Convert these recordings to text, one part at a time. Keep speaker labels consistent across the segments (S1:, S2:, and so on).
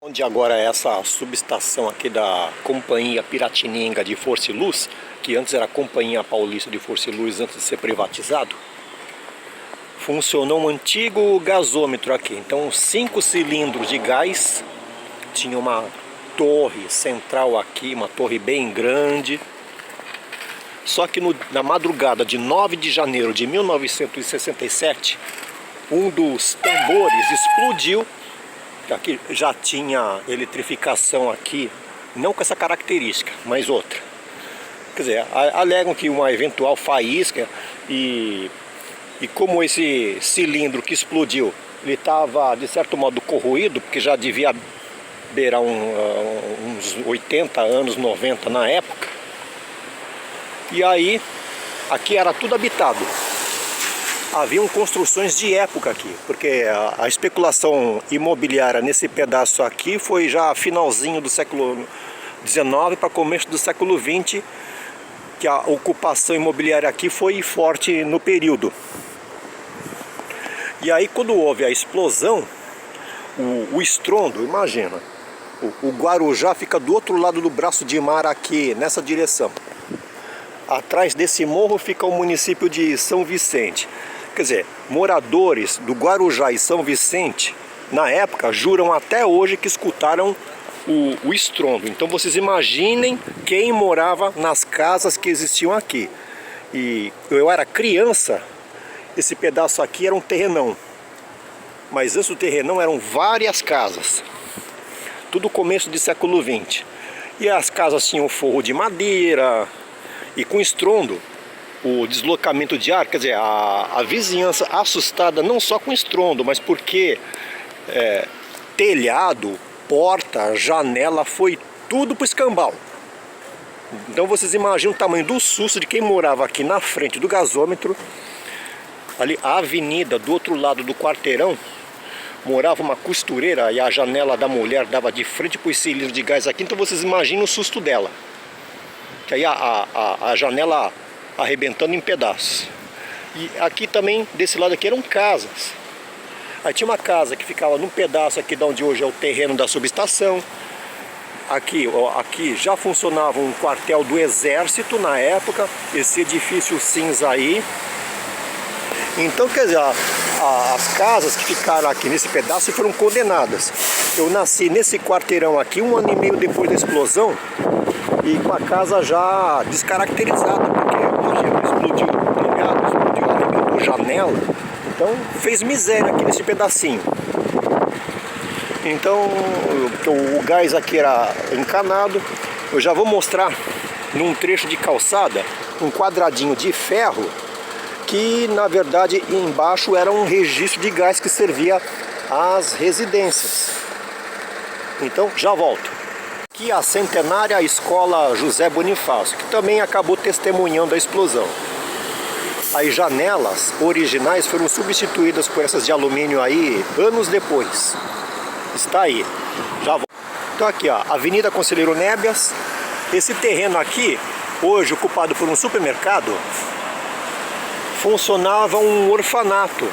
S1: Onde agora é essa subestação aqui da Companhia Piratininga de Força e Luz, que antes era a Companhia Paulista de Força e Luz antes de ser privatizado, funcionou um antigo gasômetro aqui. Então 5 cilindros de gás, tinha uma torre central aqui, uma torre bem grande. Só que na madrugada de 9 de janeiro de 1967, um dos tambores explodiu. Aqui já tinha eletrificação aqui, não com essa característica, mas outra. Quer dizer, alegam que uma eventual faísca e como esse cilindro que explodiu, ele estava de certo modo corroído, porque já devia beirar uns 80 anos, 90 na época. E aí, aqui era tudo habitado. Haviam construções de época aqui, porque a especulação imobiliária nesse pedaço aqui foi já finalzinho do século XIX para começo do século XX, que a ocupação imobiliária aqui foi forte no período. E aí quando houve a explosão, o estrondo, imagina, o Guarujá fica do outro lado do braço de mar aqui, nessa direção. Atrás desse morro fica o município de São Vicente. Quer dizer, moradores do Guarujá e São Vicente, na época, juram até hoje que escutaram o estrondo. Então vocês imaginem quem morava nas casas que existiam aqui. E eu era criança, esse pedaço aqui era um terrenão. Mas esse terrenão eram várias casas. Tudo começo do século XX. E as casas tinham forro de madeira. E com estrondo, o deslocamento de ar, quer dizer, a vizinhança assustada não só com estrondo, mas porque telhado, porta, janela, foi tudo pro escambau. Então vocês imaginam o tamanho do susto de quem morava aqui na frente do gasômetro. Ali a avenida do outro lado do quarteirão, morava uma costureira e a janela da mulher dava de frente para os cilindros de gás aqui. Então vocês imaginam o susto dela. Que aí a janela arrebentando em pedaços. E aqui também, desse lado aqui, eram casas. Aí tinha uma casa que ficava num pedaço aqui de onde hoje é o terreno da subestação. Aqui já funcionava um quartel do exército na época, esse edifício cinza aí. Então, quer dizer, as casas que ficaram aqui nesse pedaço foram condenadas. Eu nasci nesse quarteirão aqui 1 ano e meio depois da explosão, e com a casa já descaracterizada, porque imagina, explodiu o telhado, explodiu, arrebentou janela, então fez miséria aqui nesse pedacinho. Então o gás aqui era encanado. Eu já vou mostrar num trecho de calçada um quadradinho de ferro que na verdade embaixo era um registro de gás que servia às residências. Então já volto. Aqui a centenária Escola José Bonifácio, que também acabou testemunhando a explosão. As janelas originais foram substituídas por essas de alumínio aí anos depois. Está aí. Já vou. Então aqui, ó, Avenida Conselheiro Nébias. Esse terreno aqui, hoje ocupado por um supermercado, funcionava um orfanato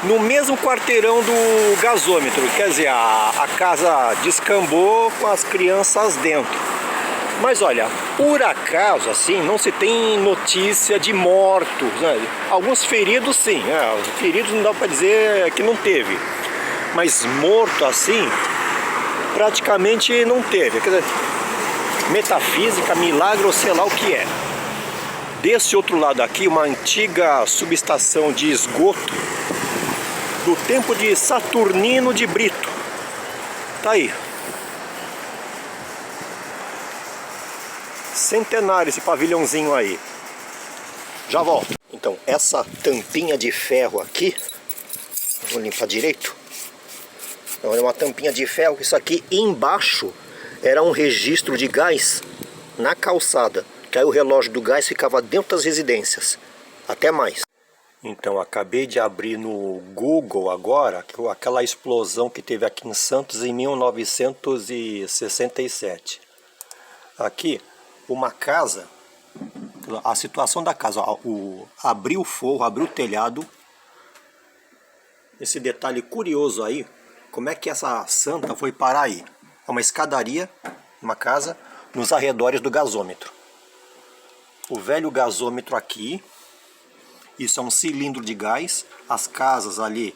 S1: no mesmo quarteirão do gasômetro. Quer dizer, a casa descambou com as crianças dentro. Mas olha, por acaso assim, não se tem notícia de mortos, né? Alguns feridos sim, feridos não dá para dizer que não teve, mas morto assim praticamente não teve. Quer dizer, metafísica, milagre ou sei lá o que é. Desse outro lado aqui, uma antiga subestação de esgoto do tempo de Saturnino de Brito. Tá aí. Centenário esse pavilhãozinho aí. Já volto. Então, essa tampinha de ferro aqui, vou limpar direito. Então, é uma tampinha de ferro, isso aqui embaixo era um registro de gás na calçada. Que aí o relógio do gás ficava dentro das residências. Até mais. Então, acabei de abrir no Google agora aquela explosão que teve aqui em Santos em 1967. Aqui, uma casa, a situação da casa, abriu o forro, abriu o telhado. Esse detalhe curioso aí, como é que essa santa foi parar aí? É uma escadaria, uma casa, nos arredores do gasômetro. O velho gasômetro aqui, isso é um cilindro de gás. As casas ali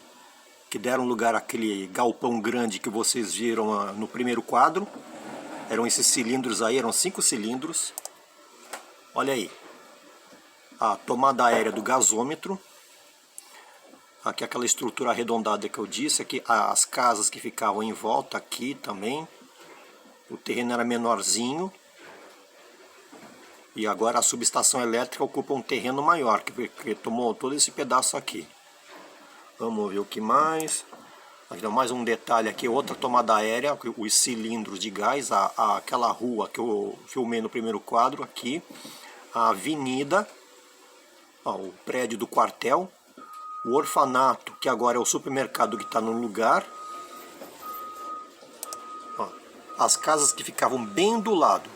S1: que deram lugar àquele galpão grande que vocês viram no primeiro quadro, eram esses cilindros aí, eram 5 cilindros. Olha aí, a tomada aérea do gasômetro. Aqui aquela estrutura arredondada que eu disse, aqui as casas que ficavam em volta aqui também. O terreno era menorzinho. E agora a subestação elétrica ocupa um terreno maior, que tomou todo esse pedaço aqui. Vamos ver o que mais. Aqui, mais um detalhe aqui, outra tomada aérea, os cilindros de gás, aquela rua que eu filmei no primeiro quadro aqui. A avenida, ó, o prédio do quartel. O orfanato, que agora é o supermercado que está no lugar. Ó, as casas que ficavam bem do lado.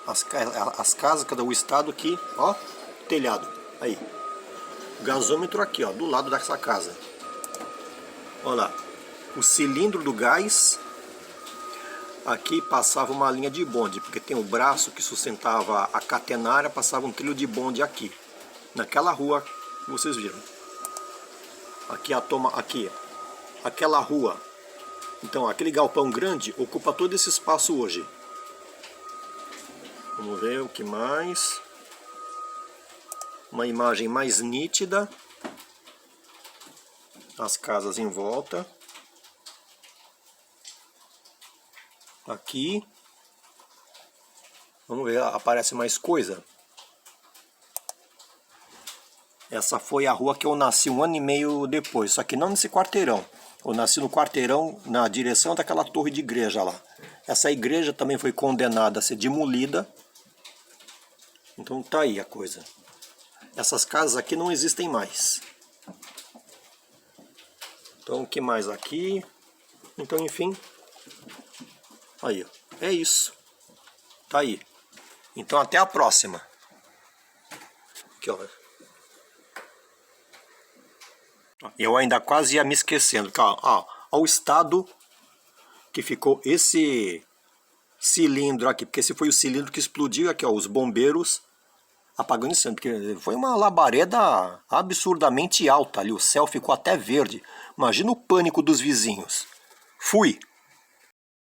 S1: As casas, cada um estado aqui, ó, telhado. Aí. O gasômetro aqui, ó, do lado dessa casa. Olha lá. O cilindro do gás. Aqui passava uma linha de bonde, porque tem o braço que sustentava a catenária, passava um trilho de bonde aqui. Naquela rua que vocês viram. Aqui aqui, aquela rua. Então, aquele galpão grande ocupa todo esse espaço hoje. Vamos ver o que mais. Uma imagem mais nítida. As casas em volta. Aqui. Vamos ver, aparece mais coisa. Essa foi a rua que eu nasci 1 ano e meio depois, só que não nesse quarteirão. Eu nasci no quarteirão na direção daquela torre de igreja lá. Essa igreja também foi condenada a ser demolida. Então tá aí a coisa. Essas casas aqui não existem mais. Então o que mais aqui? Então enfim. Aí, ó. É isso. Tá aí. Então até a próxima. Aqui, ó. Eu ainda quase ia me esquecendo. Ó, o estado que ficou esse cilindro aqui. Porque esse foi o cilindro que explodiu aqui, ó. Os bombeiros apagando incêndio. Porque foi uma labareda absurdamente alta ali. O céu ficou até verde. Imagina o pânico dos vizinhos. Fui!